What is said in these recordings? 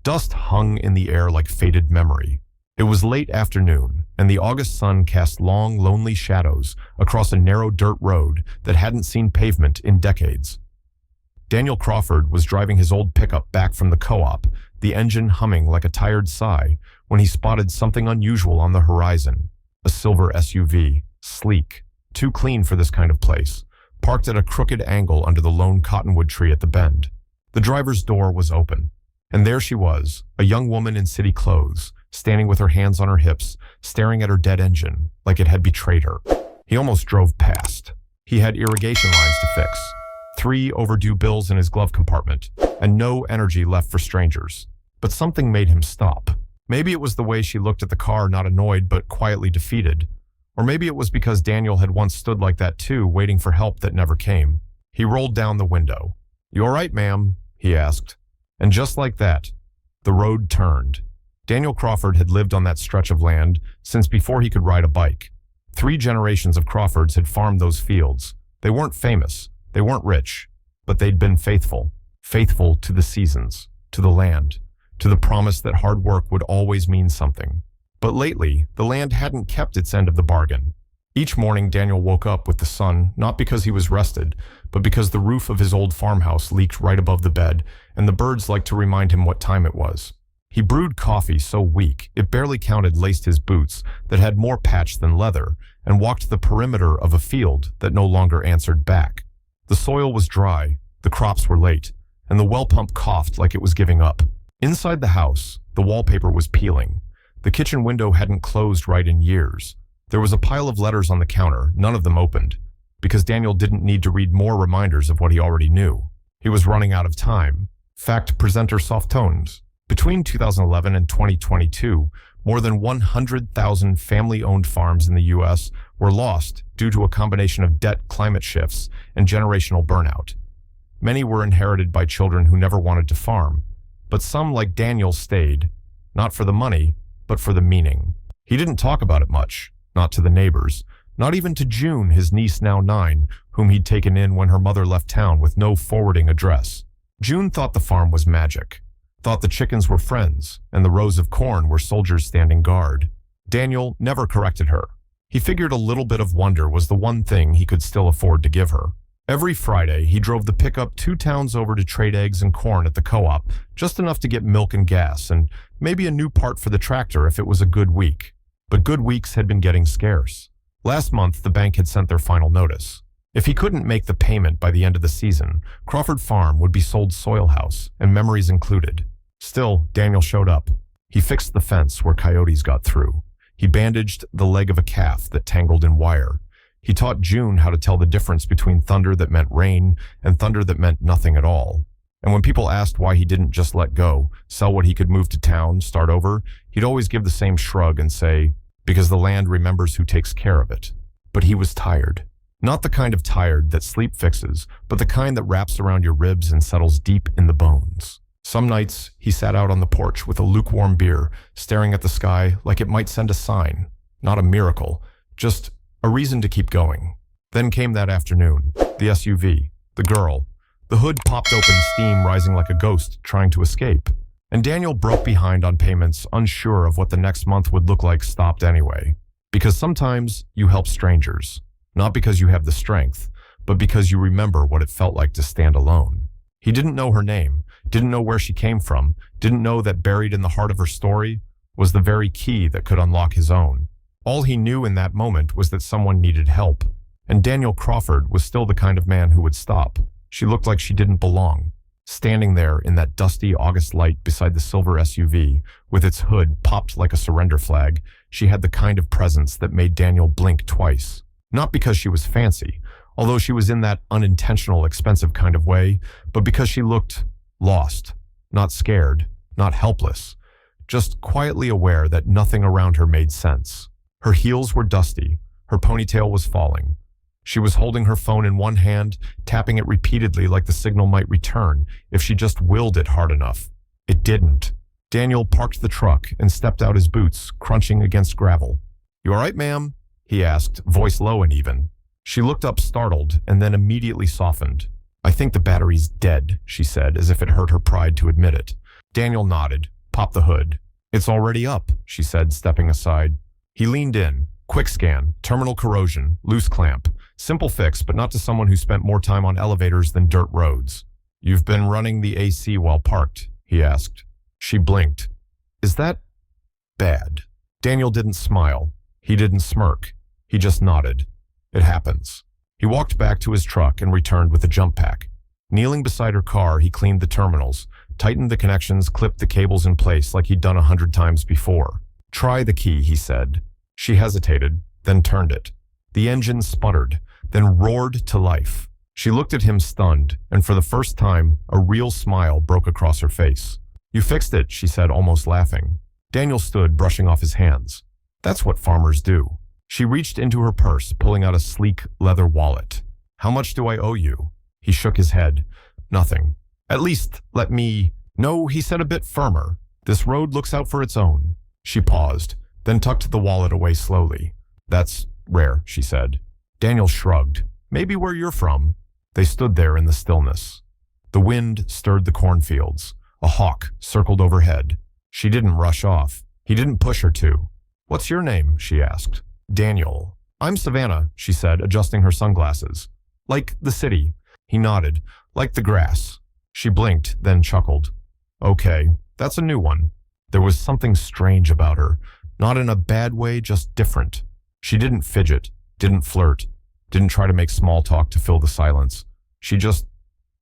Dust hung in the air like faded memory. It was late afternoon, and the August sun cast long, lonely shadows across a narrow dirt road that hadn't seen pavement in decades. Daniel Crawford was driving his old pickup back from the co-op, the engine humming like a tired sigh, when he spotted something unusual on the horizon. A silver SUV, sleek, too clean for this kind of place, parked at a crooked angle under the lone cottonwood tree at the bend. The driver's door was open, and there she was, a young woman in city clothes, standing with her hands on her hips, staring at her dead engine like it had betrayed her. He almost drove past. He had irrigation lines to fix, 3 overdue bills in his glove compartment, and no energy left for strangers. But something made him stop. Maybe it was the way she looked at the car, not annoyed but quietly defeated. Or maybe it was because Daniel had once stood like that too, waiting for help that never came. He rolled down the window. "You all right, ma'am?" he asked. And just like that, the road turned. Daniel Crawford had lived on that stretch of land since before he could ride a bike. 3 generations of Crawfords had farmed those fields. They weren't famous, they weren't rich, but they'd been faithful. Faithful to the seasons, to the land, to the promise that hard work would always mean something. But lately, the land hadn't kept its end of the bargain. Each morning, Daniel woke up with the sun, not because he was rested, but because the roof of his old farmhouse leaked right above the bed, and the birds liked to remind him what time it was. He brewed coffee so weak, it barely counted, laced his boots that had more patch than leather, and walked the perimeter of a field that no longer answered back. The soil was dry, the crops were late, and the well pump coughed like it was giving up. Inside the house, the wallpaper was peeling. The kitchen window hadn't closed right in years. There was a pile of letters on the counter, none of them opened, because Daniel didn't need to read more reminders of what he already knew. He was running out of time. Fact presenter soft tones. Between 2011 and 2022, more than 100,000 family-owned farms in the U.S. were lost due to a combination of debt, climate shifts, and generational burnout. Many were inherited by children who never wanted to farm, but some, like Daniel, stayed, not for the money, but for the meaning. He didn't talk about it much, not to the neighbors, not even to June, his niece now 9, whom he'd taken in when her mother left town with no forwarding address. June thought the farm was magic, thought the chickens were friends, and the rows of corn were soldiers standing guard. Daniel never corrected her. He figured a little bit of wonder was the one thing he could still afford to give her. Every Friday, he drove the pickup 2 towns over to trade eggs and corn at the co-op, just enough to get milk and gas, and maybe a new part for the tractor if it was a good week. But good weeks had been getting scarce. Last month, the bank had sent their final notice. If he couldn't make the payment by the end of the season, Crawford Farm would be sold soil house, and memories included. Still, Daniel showed up. He fixed the fence where coyotes got through. He bandaged the leg of a calf that tangled in wire. He taught June how to tell the difference between thunder that meant rain and thunder that meant nothing at all. And when people asked why he didn't just let go, sell what he could, move to town, start over, he'd always give the same shrug and say, because the land remembers who takes care of it. But he was tired. Not the kind of tired that sleep fixes, but the kind that wraps around your ribs and settles deep in the bones. Some nights, he sat out on the porch with a lukewarm beer, staring at the sky like it might send a sign. Not a miracle, just a reason to keep going. Then came that afternoon, the SUV, the girl. The hood popped open, steam rising like a ghost trying to escape. And Daniel broke behind on payments, unsure of what the next month would look like, stopped anyway. Because sometimes you help strangers, not because you have the strength, but because you remember what it felt like to stand alone. He didn't know her name, didn't know where she came from, didn't know that buried in the heart of her story was the very key that could unlock his own. All he knew in that moment was that someone needed help, and Daniel Crawford was still the kind of man who would stop. She looked like she didn't belong. Standing there in that dusty August light beside the silver SUV, with its hood popped like a surrender flag, she had the kind of presence that made Daniel blink twice. Not because she was fancy, although she was in that unintentional, expensive kind of way, but because she looked lost, not scared, not helpless, just quietly aware that nothing around her made sense. Her heels were dusty, her ponytail was falling. She was holding her phone in one hand, tapping it repeatedly like the signal might return if she just willed it hard enough. It didn't. Daniel parked the truck and stepped out, his boots crunching against gravel. "You all right, ma'am?" he asked, voice low and even. She looked up startled and then immediately softened. "I think the battery's dead," she said, as if it hurt her pride to admit it. Daniel nodded. pop the hood. It's already up, she said, stepping aside. He leaned in. Quick scan, terminal corrosion, loose clamp. Simple fix, but not to someone who spent more time on elevators than dirt roads. You've been running the AC while parked, he asked. She blinked. Is that bad? Daniel didn't smile. He didn't smirk. He just nodded. It happens. He walked back to his truck and returned with a jump pack. Kneeling beside her car, he cleaned the terminals, tightened the connections, clipped the cables in place like he'd done 100 times before. Try the key, he said. She hesitated, then turned it. The engine sputtered, then roared to life. She looked at him stunned, and for the first time, a real smile broke across her face. You fixed it, she said, almost laughing. Daniel stood, brushing off his hands. That's what farmers do. She reached into her purse, pulling out a sleek leather wallet. How much do I owe you? He shook his head. Nothing. At least, let me... No, he said a bit firmer. This road looks out for its own. She paused, then tucked the wallet away slowly. That's rare, she said. Daniel shrugged. Maybe where you're from. They stood there in the stillness. The wind stirred the cornfields. A hawk circled overhead. She didn't rush off. He didn't push her to. What's your name? She asked. Daniel. I'm Savannah, she said, adjusting her sunglasses. Like the city. He nodded. Like the grass. She blinked, then chuckled. Okay, that's a new one. There was something strange about her. Not in a bad way, just different. She didn't fidget, didn't flirt, didn't try to make small talk to fill the silence. She just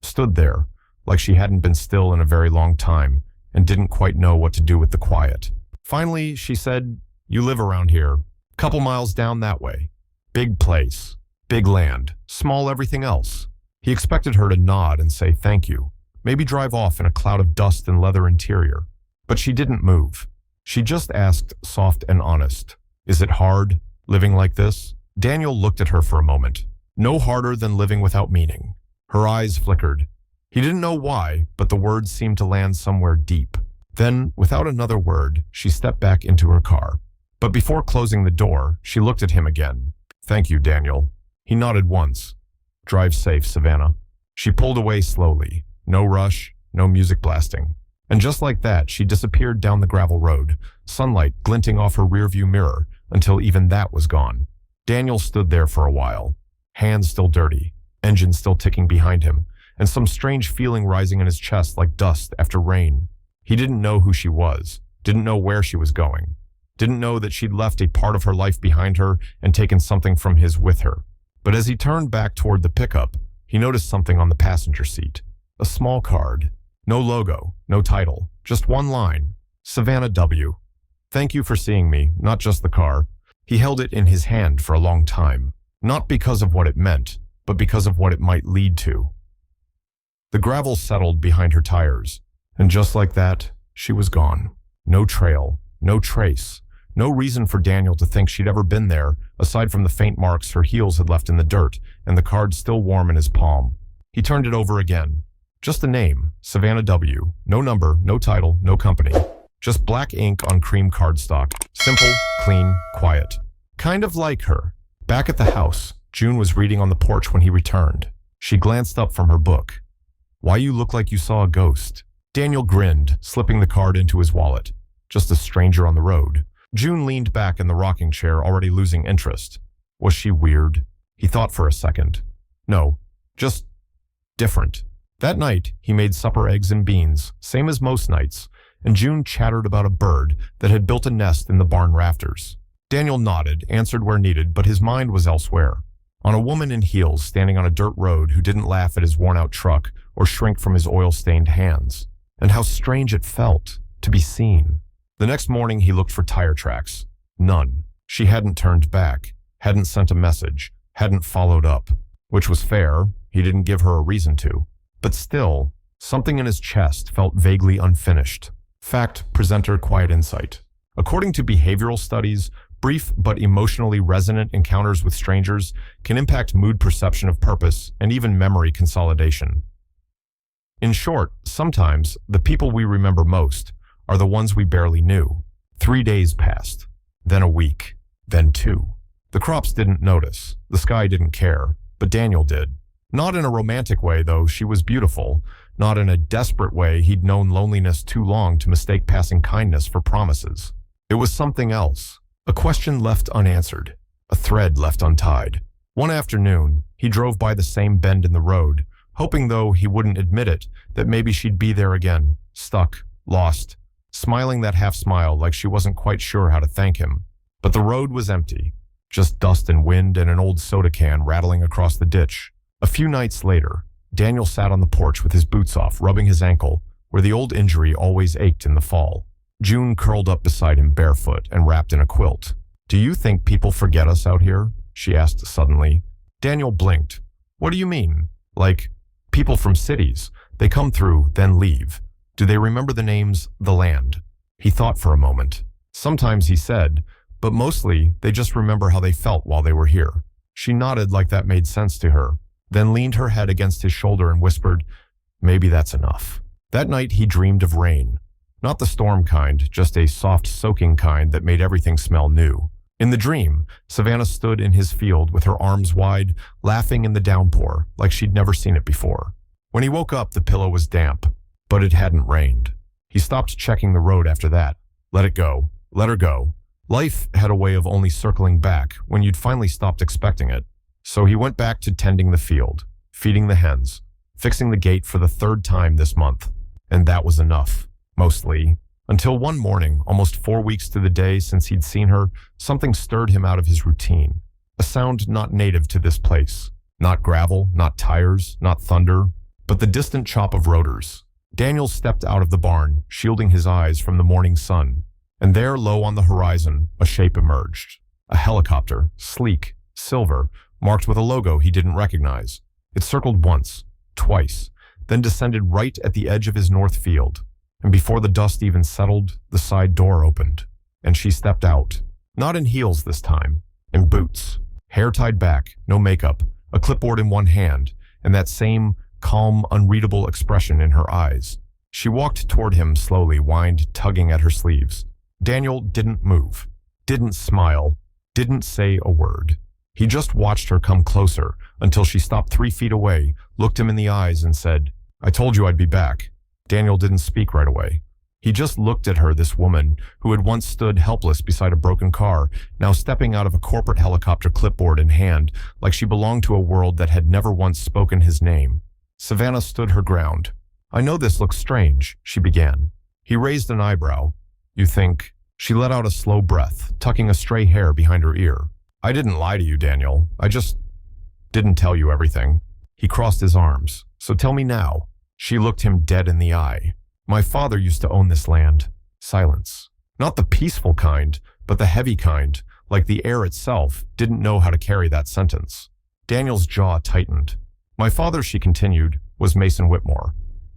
stood there, like she hadn't been still in a very long time, and didn't quite know what to do with the quiet. Finally, she said, You live around here. Couple miles down that way. Big place. Big land. Small everything else. He expected her to nod and say thank you. Maybe drive off in a cloud of dust and leather interior. But she didn't move. She just asked, soft and honest, Is it hard, living like this? Daniel looked at her for a moment. No harder than living without meaning. Her eyes flickered. He didn't know why, but the words seemed to land somewhere deep. Then, without another word, she stepped back into her car. But before closing the door, she looked at him again. Thank you, Daniel. He nodded once. Drive safe, Savannah. She pulled away slowly. No rush, no music blasting. And just like that, she disappeared down the gravel road, sunlight glinting off her rearview mirror until even that was gone. Daniel stood there for a while, hands still dirty, engine still ticking behind him, and some strange feeling rising in his chest like dust after rain. He didn't know who she was, didn't know where she was going, didn't know that she'd left a part of her life behind her and taken something from his with her. But as he turned back toward the pickup, he noticed something on the passenger seat. A small card. No logo, no title, just one line. Savannah W. Thank you for seeing me, not just the car. He held it in his hand for a long time, not because of what it meant, but because of what it might lead to. The gravel settled behind her tires, and just like that, she was gone. No trail, no trace, no reason for Daniel to think she'd ever been there, aside from the faint marks her heels had left in the dirt, and the card still warm in his palm. He turned it over again. Just a name, Savannah W. No number, no title, no company. Just black ink on cream cardstock. Simple, clean, quiet. Kind of like her. Back at the house, June was reading on the porch when he returned. She glanced up from her book. Why you look like you saw a ghost? Daniel grinned, slipping the card into his wallet. Just a stranger on the road. June leaned back in the rocking chair, already losing interest. Was she weird? He thought for a second. No, just different. That night, he made supper eggs and beans, same as most nights, and June chattered about a bird that had built a nest in the barn rafters. Daniel nodded, answered where needed, but his mind was elsewhere. On a woman in heels standing on a dirt road who didn't laugh at his worn-out truck or shrink from his oil-stained hands. And how strange it felt to be seen. The next morning, he looked for tire tracks. None. She hadn't turned back, hadn't sent a message, hadn't followed up. Which was fair. He didn't give her a reason to. But still, something in his chest felt vaguely unfinished. Fact, presenter, quiet insight. According to behavioral studies, brief but emotionally resonant encounters with strangers can impact mood perception of purpose and even memory consolidation. In short, sometimes the people we remember most are the ones we barely knew. 3 days passed, then a week, then 2. The crops didn't notice, the sky didn't care, but Daniel did. Not in a romantic way, though. She was beautiful. Not in a desperate way. He'd known loneliness too long to mistake passing kindness for promises. It was something else. A question left unanswered. A thread left untied. One afternoon, he drove by the same bend in the road, hoping, though he wouldn't admit it, that maybe she'd be there again, stuck, lost, smiling that half smile like she wasn't quite sure how to thank him. But the road was empty. Just dust and wind and an old soda can rattling across the ditch. A few nights later, Daniel sat on the porch with his boots off, rubbing his ankle, where the old injury always ached in the fall. June curled up beside him barefoot and wrapped in a quilt. "Do you think people forget us out here?" she asked suddenly. Daniel blinked. "What do you mean? Like, people from cities. They come through, then leave. Do they remember the names, the land?" He thought for a moment. "Sometimes," he said, "but mostly they just remember how they felt while they were here." She nodded like that made sense to her, then leaned her head against his shoulder and whispered, "Maybe that's enough." That night he dreamed of rain. Not the storm kind, just a soft soaking kind that made everything smell new. In the dream, Savannah stood in his field with her arms wide, laughing in the downpour like she'd never seen it before. When he woke up, the pillow was damp, but it hadn't rained. He stopped checking the road after that. Let it go. Let her go. Life had a way of only circling back when you'd finally stopped expecting it. So he went back to tending the field, feeding the hens, fixing the gate for the 3rd time this month. And that was enough, mostly. Until one morning, almost 4 weeks to the day since he'd seen her, something stirred him out of his routine. A sound not native to this place. Not gravel, not tires, not thunder, but the distant chop of rotors. Daniel stepped out of the barn, shielding his eyes from the morning sun. And there, low on the horizon, a shape emerged. A helicopter, sleek, silver, marked with a logo he didn't recognize. It circled once, twice, then descended right at the edge of his north field. And before the dust even settled, the side door opened, and she stepped out. Not in heels this time, in boots. Hair tied back, no makeup, a clipboard in one hand, and that same calm, unreadable expression in her eyes. She walked toward him slowly, whined, tugging at her sleeves. Daniel didn't move, didn't smile, didn't say a word. He just watched her come closer until she stopped 3 feet away, looked him in the eyes and said, "I told you I'd be back." Daniel didn't speak right away. He just looked at her, this woman who had once stood helpless beside a broken car, now stepping out of a corporate helicopter, clipboard in hand, like she belonged to a world that had never once spoken his name. Savannah stood her ground. "I know this looks strange," she began. He raised an eyebrow. "You think?" She let out a slow breath, tucking a stray hair behind her ear. "I didn't lie to you, Daniel. I just didn't tell you everything." He crossed his arms. "So tell me now." She looked him dead in the eye. "My father used to own this land." Silence. Not the peaceful kind, but the heavy kind, like the air itself, didn't know how to carry that sentence. Daniel's jaw tightened. "My father," she continued, "was Mason Whitmore.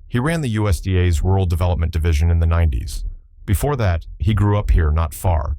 He ran the USDA's Rural Development Division in the 90s. Before that, he grew up here not far.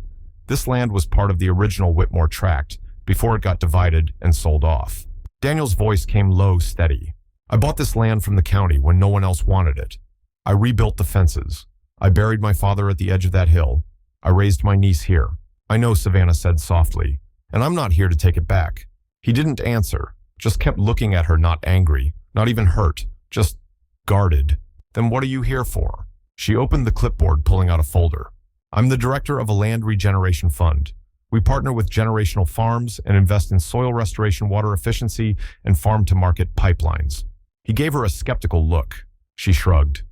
This land was part of the original Whitmore tract before it got divided and sold off." Daniel's voice came low, steady. "I bought this land from the county when no one else wanted it. I rebuilt the fences. I buried my father at the edge of that hill. I raised my niece here." "I know," Savannah said softly, "and I'm not here to take it back." He didn't answer, just kept looking at her, not angry, not even hurt, just guarded. "Then what are you here for?" She opened the clipboard, pulling out a folder. "I'm the director of a land regeneration fund. We partner with generational farms and invest in soil restoration, water efficiency, and farm-to-market pipelines." He gave her a skeptical look. She shrugged.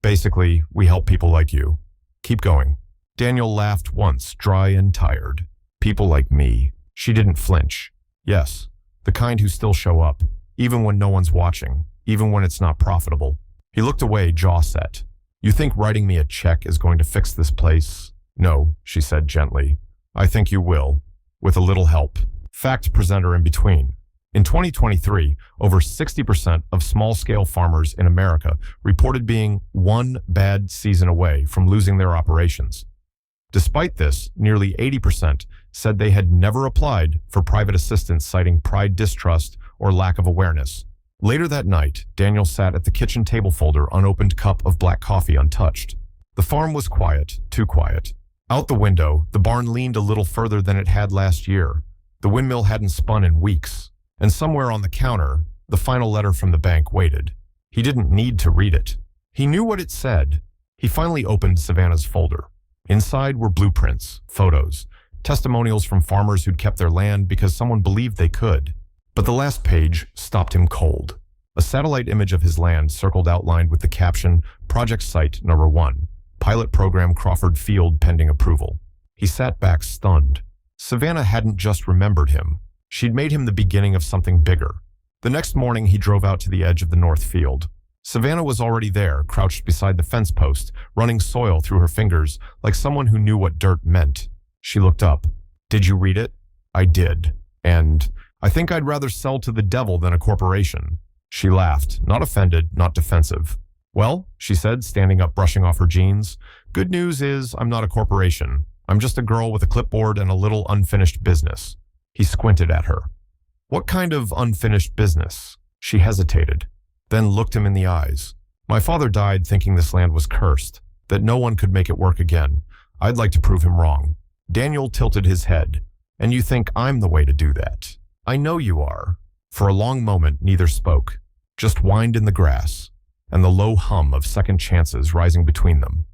"Basically, we help people like you. Keep going." Daniel laughed once, dry and tired. "People like me." She didn't flinch. "Yes, the kind who still show up, even when no one's watching, even when it's not profitable." He looked away, jaw set. "You think writing me a check is going to fix this place?" "No," she said gently. "I think you will, with a little help." Fact presenter in between. In 2023, over 60% of small-scale farmers in America reported being one bad season away from losing their operations. Despite this, nearly 80% said they had never applied for private assistance, citing pride, distrust, or lack of awareness. Later that night, Daniel sat at the kitchen table folder, unopened cup of black coffee untouched. The farm was quiet, too quiet. Out the window, the barn leaned a little further than it had last year. The windmill hadn't spun in weeks. And somewhere on the counter, the final letter from the bank waited. He didn't need to read it. He knew what it said. He finally opened Savannah's folder. Inside were blueprints, photos, testimonials from farmers who'd kept their land because someone believed they could. But the last page stopped him cold. A satellite image of his land circled outlined with the caption, Project Site Number 1, Pilot Program Crawford Field pending approval. He sat back stunned. Savannah hadn't just remembered him. She'd made him the beginning of something bigger. The next morning, he drove out to the edge of the north field. Savannah was already there, crouched beside the fence post, running soil through her fingers like someone who knew what dirt meant. She looked up. "Did you read it?" "I did. And I think I'd rather sell to the devil than a corporation." She laughed, not offended, not defensive. "Well," she said, standing up, brushing off her jeans, "good news is I'm not a corporation. I'm just a girl with a clipboard and a little unfinished business." He squinted at her. "What kind of unfinished business?" She hesitated, then looked him in the eyes. "My father died thinking this land was cursed, that no one could make it work again. I'd like to prove him wrong." Daniel tilted his head. "And you think I'm the way to do that?" "I know you are." For a long moment, neither spoke, just whined in the grass, and the low hum of second chances rising between them.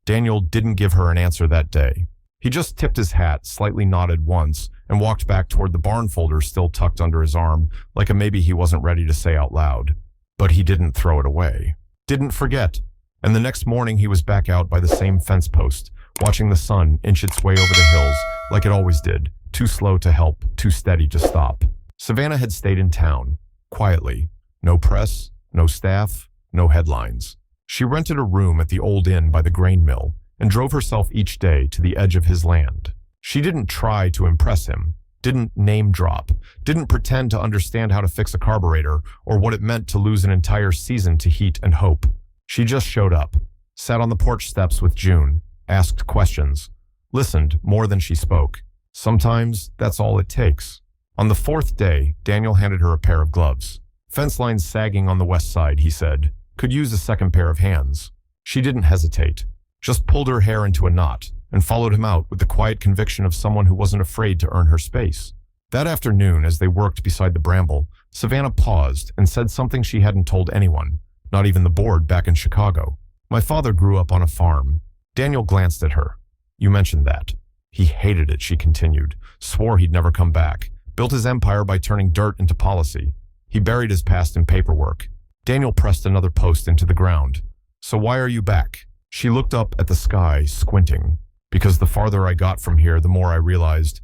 Daniel didn't give her an answer that day. He just tipped his hat, slightly nodded once, and walked back toward the barn folder still tucked under his arm, like a maybe he wasn't ready to say out loud. But he didn't throw it away. Didn't forget. And the next morning he was back out by the same fence post, watching the sun inch its way over the hills like it always did, too slow to help, too steady to stop. Savannah had stayed in town, quietly. No press, no staff, no headlines. She rented a room at the old inn by the grain mill and drove herself each day to the edge of his land. She didn't try to impress him, didn't name drop, didn't pretend to understand how to fix a carburetor or what it meant to lose an entire season to heat and hope. She just showed up, sat on the porch steps with June, asked questions, listened more than she spoke. Sometimes that's all it takes. On the fourth day, Daniel handed her a pair of gloves. "Fence lines sagging on the west side," he said. "Could use a second pair of hands." She didn't hesitate, just pulled her hair into a knot and followed him out with the quiet conviction of someone who wasn't afraid to earn her space. That afternoon, as they worked beside the bramble, Savannah paused and said something she hadn't told anyone, not even the board back in Chicago. "My father grew up on a farm." Daniel glanced at her. "You mentioned that." He hated it, she continued, swore he'd never come back, built his empire by turning dirt into policy. He buried his past in paperwork. Daniel pressed another post into the ground. "So why are you back?" She looked up at the sky, squinting. "Because the farther I got from here, the more I realized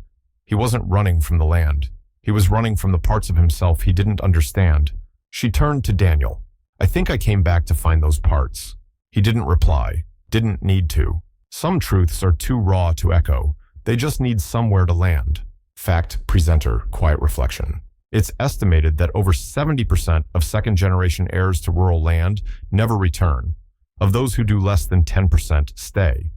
he wasn't running from the land. He was running from the parts of himself he didn't understand." She turned to Daniel. "I think I came back to find those parts." He didn't reply, didn't need to. Some truths are too raw to echo. They just need somewhere to land. Fact, presenter, quiet reflection. It's estimated that over 70% of second-generation heirs to rural land never return. Of those who do, less than 10% stay.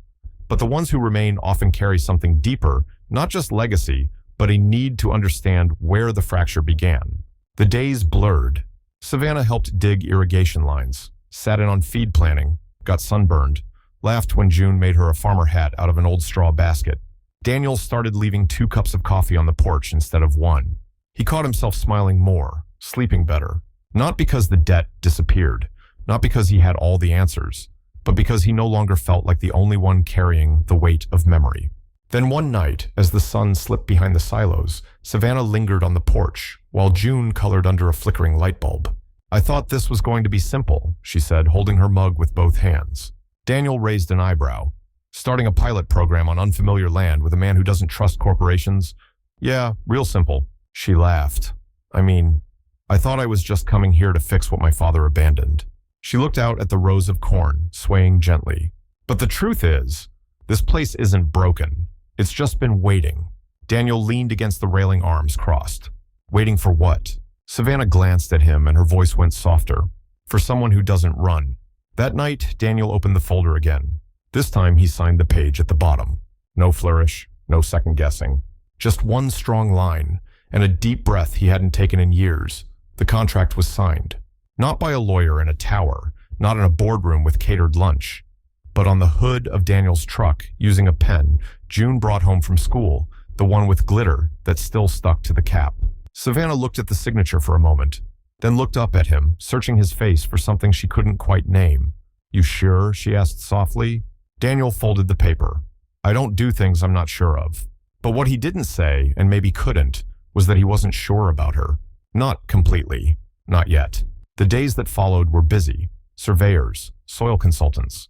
But the ones who remain often carry something deeper, not just legacy, but a need to understand where the fracture began. The days blurred. Savannah helped dig irrigation lines, sat in on feed planning, got sunburned, laughed when June made her a farmer hat out of an old straw basket. Daniel started leaving 2 cups of coffee on the porch instead of 1. He caught himself smiling more, sleeping better. Not because the debt disappeared, not because he had all the answers, but because he no longer felt like the only one carrying the weight of memory. Then one night, as the sun slipped behind the silos, Savannah lingered on the porch, while June colored under a flickering light bulb. "I thought this was going to be simple," she said, holding her mug with both hands. Daniel raised an eyebrow. "Starting a pilot program on unfamiliar land with a man who doesn't trust corporations? Yeah, real simple." She laughed. I thought I was just coming here to fix what my father abandoned." She looked out at the rows of corn, swaying gently. "But the truth is, this place isn't broken. It's just been waiting." Daniel leaned against the railing, arms crossed. "Waiting for what?" Savannah glanced at him and her voice went softer. "For someone who doesn't run." That night, Daniel opened the folder again. This time he signed the page at the bottom. No flourish, no second guessing. Just one strong line, and a deep breath he hadn't taken in years. The contract was signed. Not by a lawyer in a tower, not in a boardroom with catered lunch, but on the hood of Daniel's truck, using a pen June brought home from school, the one with glitter that still stuck to the cap. Savannah looked at the signature for a moment, then looked up at him, searching his face for something she couldn't quite name. "You sure?" she asked softly. Daniel folded the paper. "I don't do things I'm not sure of." But what he didn't say, and maybe couldn't, was that he wasn't sure about her. Not completely. Not yet. The days that followed were busy. Surveyors, soil consultants.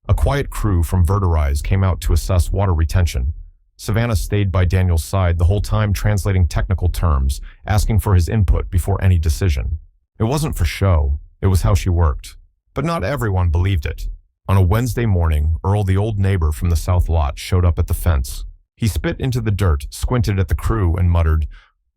A quiet crew from Verterize came out to assess water retention. Savannah stayed by Daniel's side the whole time, translating technical terms, asking for his input before any decision. It wasn't for show, it was how she worked. But not everyone believed it. On a Wednesday morning, Earl, the old neighbor from the south lot, showed up at the fence. He spit into the dirt, squinted at the crew, and muttered,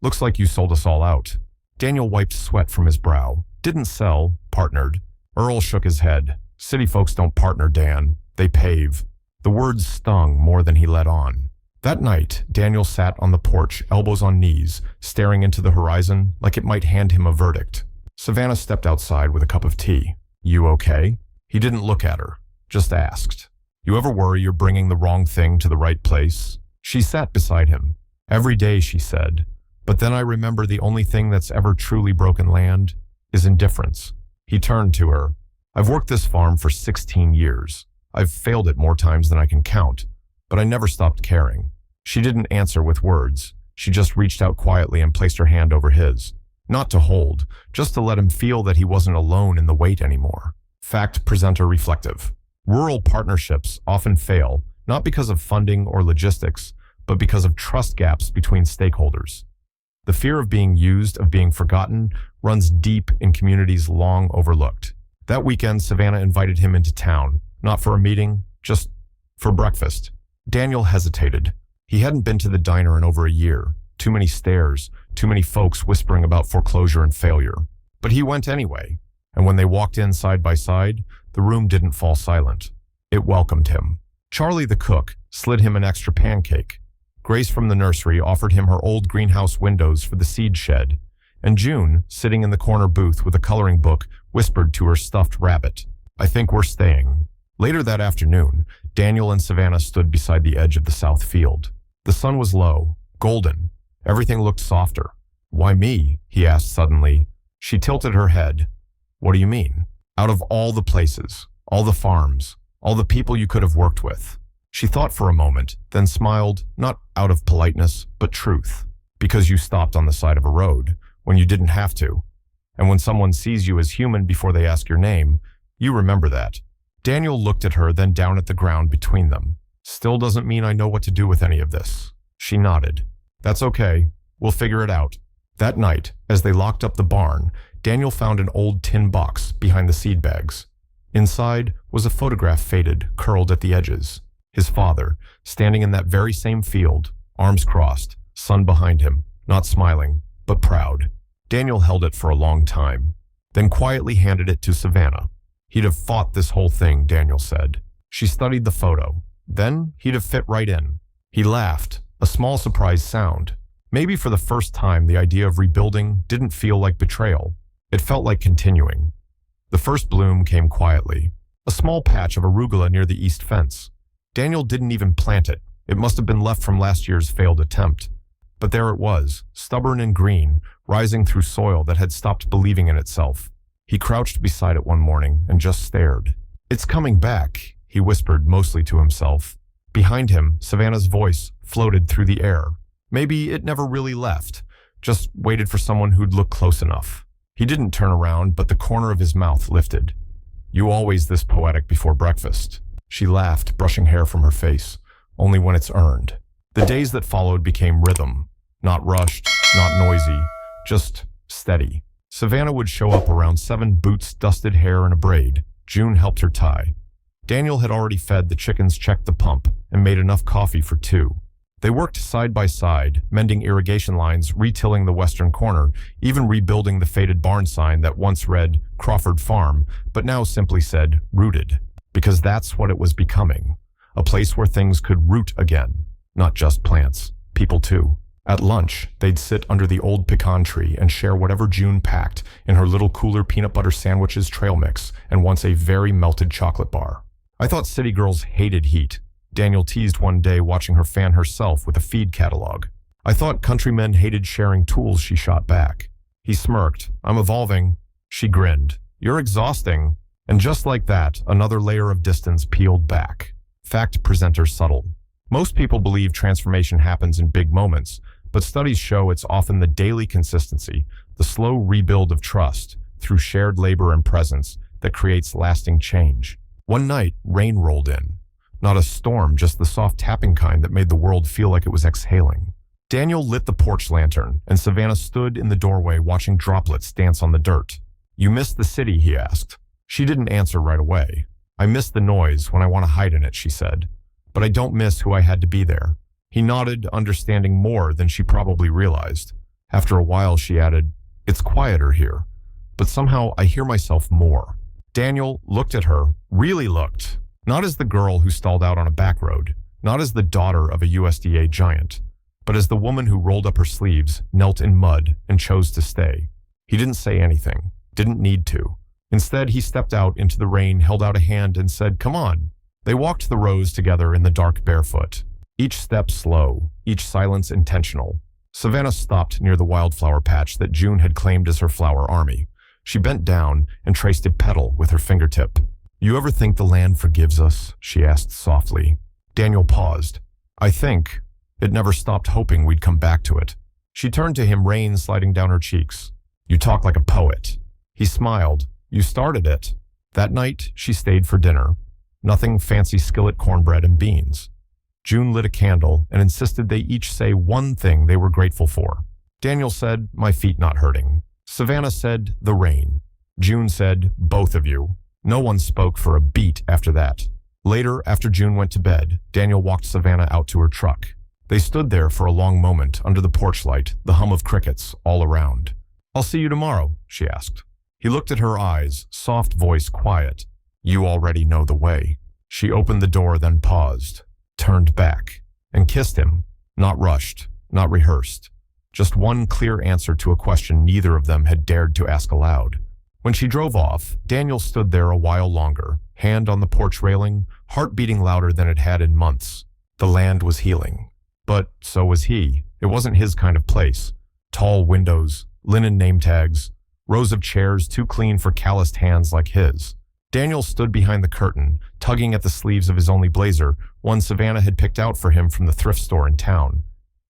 "Looks like you sold us all out." Daniel wiped sweat from his brow. "Didn't sell, partnered." Earl shook his head. "City folks don't partner, Dan. They pave." The words stung more than he let on. That night, Daniel sat on the porch, elbows on knees, staring into the horizon like it might hand him a verdict. Savannah stepped outside with a cup of tea. "You okay?" He didn't look at her, just asked. "You ever worry you're bringing the wrong thing to the right place?" She sat beside him. "Every day," she said. "But then I remember the only thing that's ever truly broken land is indifference." He turned to her. "I've worked this farm for 16 years. I've failed it more times than I can count, but I never stopped caring." She didn't answer with words. She just reached out quietly and placed her hand over his. Not to hold, just to let him feel that he wasn't alone in the weight anymore. Fact presenter reflective. Rural partnerships often fail, not because of funding or logistics, but because of trust gaps between stakeholders. The fear of being used, of being forgotten, runs deep in communities long overlooked. That weekend, Savannah invited him into town, not for a meeting, just for breakfast. Daniel hesitated. He hadn't been to the diner in over a year. Too many stares, too many folks whispering about foreclosure and failure. But he went anyway, and when they walked in side by side, the room didn't fall silent. It welcomed him. Charlie, the cook, slid him an extra pancake. Grace from the nursery offered him her old greenhouse windows for the seed shed. And June, sitting in the corner booth with a coloring book, whispered to her stuffed rabbit, "I think we're staying." Later that afternoon, Daniel and Savannah stood beside the edge of the south field. The sun was low, golden. Everything looked softer. "Why me?" he asked suddenly. She tilted her head. "What do you mean?" "Out of all the places, all the farms, all the people you could have worked with." She thought for a moment, then smiled, not out of politeness, but truth. "Because you stopped on the side of a road, when you didn't have to. And when someone sees you as human before they ask your name, you remember that." Daniel looked at her, then down at the ground between them. "Still doesn't mean I know what to do with any of this." She nodded. "That's okay. We'll figure it out." That night, as they locked up the barn, Daniel found an old tin box behind the seed bags. Inside was a photograph, faded, curled at the edges. His father, standing in that very same field, arms crossed, son behind him, not smiling, but proud. Daniel held it for a long time, then quietly handed it to Savannah. He'd have fought this whole thing, Daniel said. She studied the photo. Then he'd have fit right in. He laughed, a small surprised sound. Maybe for the first time, the idea of rebuilding didn't feel like betrayal. It felt like continuing. The first bloom came quietly, a small patch of arugula near the east fence. Daniel didn't even plant it. It must have been left from last year's failed attempt. But there it was, stubborn and green, rising through soil that had stopped believing in itself. He crouched beside it one morning and just stared. "It's coming back," he whispered, mostly to himself. Behind him, Savannah's voice floated through the air. Maybe it never really left, just waited for someone who'd look close enough. He didn't turn around, but the corner of his mouth lifted. "You always this poetic before breakfast." She laughed, brushing hair from her face. "Only when it's earned." The days that followed became rhythm. Not rushed, not noisy, just steady. Savannah would show up around 7, boots, dusted hair, and a braid. June helped her tie. Daniel had already fed the chickens, checked the pump, and made enough coffee for 2. They worked side by side, mending irrigation lines, retilling the western corner, even rebuilding the faded barn sign that once read Crawford Farm, but now simply said Rooted. Because that's what it was becoming. A place where things could root again. Not just plants, people too. At lunch, they'd sit under the old pecan tree and share whatever June packed in her little cooler peanut butter sandwiches, trail mix, and once a very melted chocolate bar. "I thought city girls hated heat," Daniel teased one day, watching her fan herself with a feed catalog. "I thought countrymen hated sharing tools," she shot back. He smirked. I'm evolving. She grinned. You're exhausting. And just like that, another layer of distance peeled back. Fact presenter subtle. Most people believe transformation happens in big moments, but studies show it's often the daily consistency, the slow rebuild of trust through shared labor and presence that creates lasting change. One night, rain rolled in. Not a storm, just the soft tapping kind that made the world feel like it was exhaling. Daniel lit the porch lantern, and Savannah stood in the doorway watching droplets dance on the dirt. You missed the city, he asked. She didn't answer right away. I miss the noise when I want to hide in it, she said. But I don't miss who I had to be there. He nodded, understanding more than she probably realized. After a while, she added, It's quieter here, but somehow I hear myself more. Daniel looked at her, really looked. Not as the girl who stalled out on a back road, not as the daughter of a USDA giant, but as the woman who rolled up her sleeves, knelt in mud, and chose to stay. He didn't say anything, didn't need to. Instead, he stepped out into the rain, held out a hand, and said, Come on. They walked the rows together in the dark barefoot. Each step slow, each silence intentional. Savannah stopped near the wildflower patch that June had claimed as her flower army. She bent down and traced a petal with her fingertip. You ever think the land forgives us? She asked softly. Daniel paused. I think. It never stopped hoping we'd come back to it. She turned to him, rain sliding down her cheeks. You talk like a poet. He smiled. You started it. That night, she stayed for dinner. Nothing fancy skillet cornbread and beans. June lit a candle and insisted they each say one thing they were grateful for. Daniel said, My feet not hurting. Savannah said, The rain. June said, Both of you. No one spoke for a beat after that. Later, after June went to bed, Daniel walked Savannah out to her truck. They stood there for a long moment under the porch light, the hum of crickets all around. I'll see you tomorrow, she asked. He looked at her eyes, soft voice quiet. You already know the way. She opened the door, then paused, turned back, and kissed him. Not rushed, not rehearsed. Just one clear answer to a question neither of them had dared to ask aloud. When she drove off, Daniel stood there a while longer, hand on the porch railing, heart beating louder than it had in months. The land was healing. But so was he. It wasn't his kind of place. Tall windows, linen name tags, rows of chairs too clean for calloused hands like his. Daniel stood behind the curtain, tugging at the sleeves of his only blazer, one Savannah had picked out for him from the thrift store in town.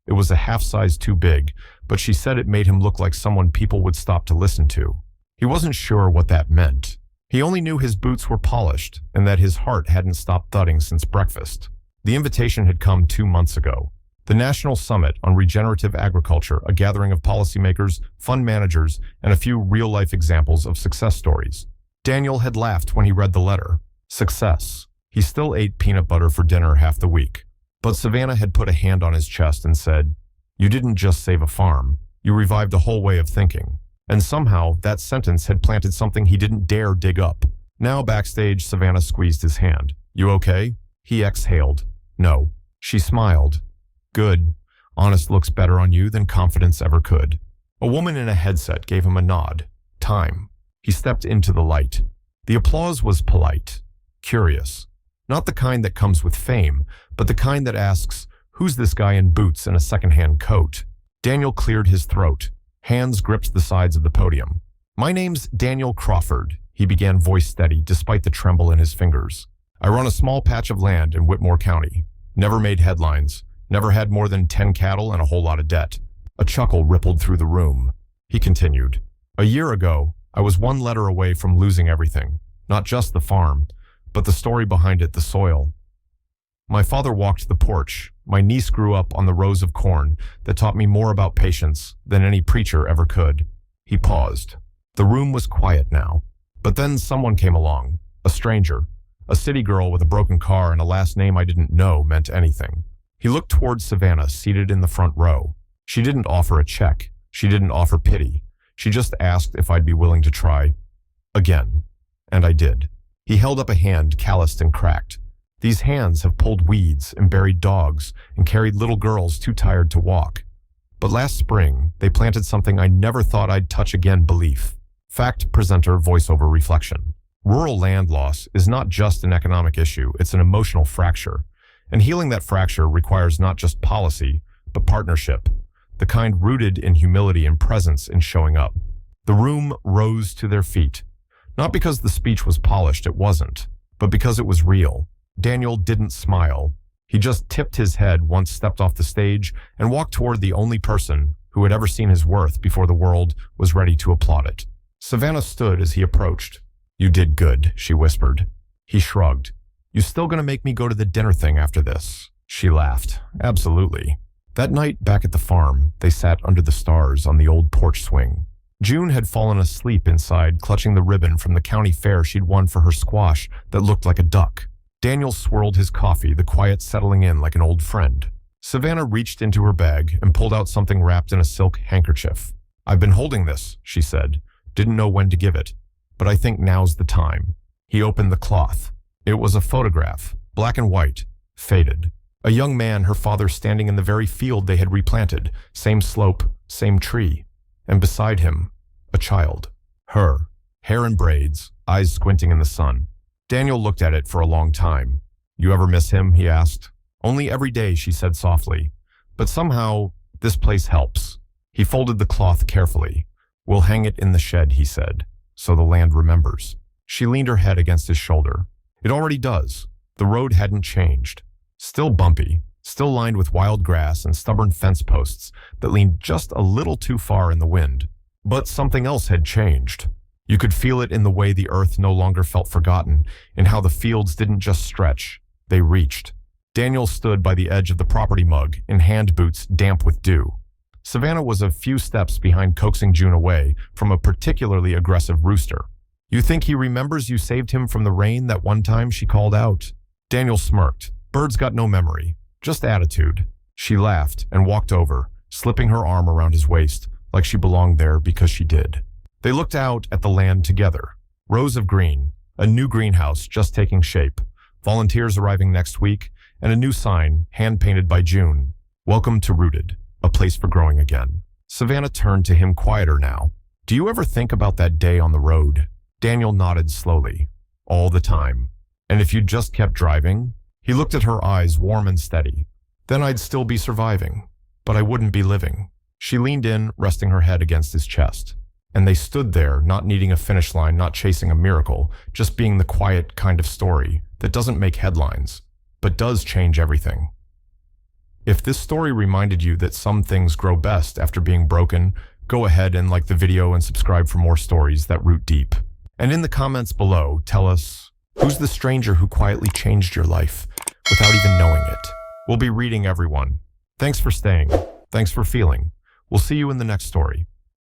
It was a half size too big, but she said it made him look like someone people would stop to listen to. He wasn't sure what that meant. He only knew his boots were polished and that his heart hadn't stopped thudding since breakfast. The invitation had come 2 months ago. The National Summit on Regenerative Agriculture, a gathering of policymakers, fund managers, and a few real-life examples of success stories. Daniel had laughed when he read the letter. Success. He still ate peanut butter for dinner half the week. But Savannah had put a hand on his chest and said, You didn't just save a farm. You revived a whole way of thinking. And somehow, that sentence had planted something he didn't dare dig up. Now backstage, Savannah squeezed his hand. You okay? He exhaled. No. She smiled. Good. Honest looks better on you than confidence ever could. A woman in a headset gave him a nod. Time. He stepped into the light. The applause was polite, curious. Not the kind that comes with fame, but the kind that asks, who's this guy in boots and a secondhand coat? Daniel cleared his throat. Hands gripped the sides of the podium. My name's Daniel Crawford, he began, voice steady despite the tremble in his fingers. I run a small patch of land in Whitmore County. Never made headlines. Never had more than 10 cattle and a whole lot of debt. A chuckle rippled through the room. He continued. A year ago, I was one letter away from losing everything. Not just the farm, but the story behind it, the soil. My father walked the porch. My niece grew up on the rows of corn that taught me more about patience than any preacher ever could. He paused. The room was quiet now. But then someone came along. A stranger. A city girl with a broken car and a last name I didn't know meant anything. He looked towards Savannah, seated in the front row. She didn't offer a check. She didn't offer pity. She just asked if I'd be willing to try again. And I did. He held up a hand, calloused and cracked. These hands have pulled weeds and buried dogs and carried little girls too tired to walk. But last spring, they planted something I never thought I'd touch again, belief. Fact presenter voiceover reflection. Rural land loss is not just an economic issue, it's an emotional fracture. And healing that fracture requires not just policy, but partnership. the kind rooted in humility and presence in showing up. The room rose to their feet. Not because the speech was polished, it wasn't, but because it was real. Daniel didn't smile. He just tipped his head once, stepped off the stage, and walked toward the only person who had ever seen his worth before the world was ready to applaud it. Savannah stood as he approached. "You did good," she whispered. He shrugged. "You still gonna make me go to the dinner thing after this?" She laughed. "Absolutely." That night, back at the farm, they sat under the stars on the old porch swing. June had fallen asleep inside, clutching the ribbon from the county fair she'd won for her squash that looked like a duck. Daniel swirled his coffee, the quiet settling in like an old friend. Savannah reached into her bag and pulled out something wrapped in a silk handkerchief. "I've been holding this," she said. "Didn't know when to give it, but I think now's the time." He opened the cloth. It was a photograph, black and white, faded. A young man, her father, standing in the very field they had replanted, same slope, same tree. And beside him, a child. Her, hair in braids, eyes squinting in the sun. Daniel looked at it for a long time. "You ever miss him?" he asked. "Only every day," she said softly. "But somehow, this place helps." He folded the cloth carefully. "We'll hang it in the shed," he said, "so the land remembers." She leaned her head against his shoulder. "It already does." The road hadn't changed. Still bumpy, still lined with wild grass and stubborn fence posts that leaned just a little too far in the wind. But something else had changed. You could feel it in the way the earth no longer felt forgotten, in how the fields didn't just stretch, they reached. Daniel stood by the edge of the property mug, in hand boots damp with dew. Savannah was a few steps behind, coaxing June away from a particularly aggressive rooster. "You think he remembers you saved him from the rain that one time?" she called out. Daniel smirked. "Birds got no memory, just attitude." She laughed and walked over, slipping her arm around his waist, like she belonged there because she did. They looked out at the land together. Rows of green, a new greenhouse just taking shape, volunteers arriving next week, and a new sign, hand-painted by June. "Welcome to Rooted, a place for growing again." Savannah turned to him, quieter now. "Do you ever think about that day on the road?" Daniel nodded slowly. "All the time. And if you'd just kept driving?" He looked at her eyes, warm and steady. "Then I'd still be surviving, but I wouldn't be living." She leaned in, resting her head against his chest. And they stood there, not needing a finish line, not chasing a miracle, just being the quiet kind of story that doesn't make headlines, but does change everything. If this story reminded you that some things grow best after being broken, go ahead and like the video and subscribe for more stories that root deep. And in the comments below, tell us, who's the stranger who quietly changed your life without even knowing it? We'll be reading everyone. Thanks for staying. Thanks for feeling. We'll see you in the next story.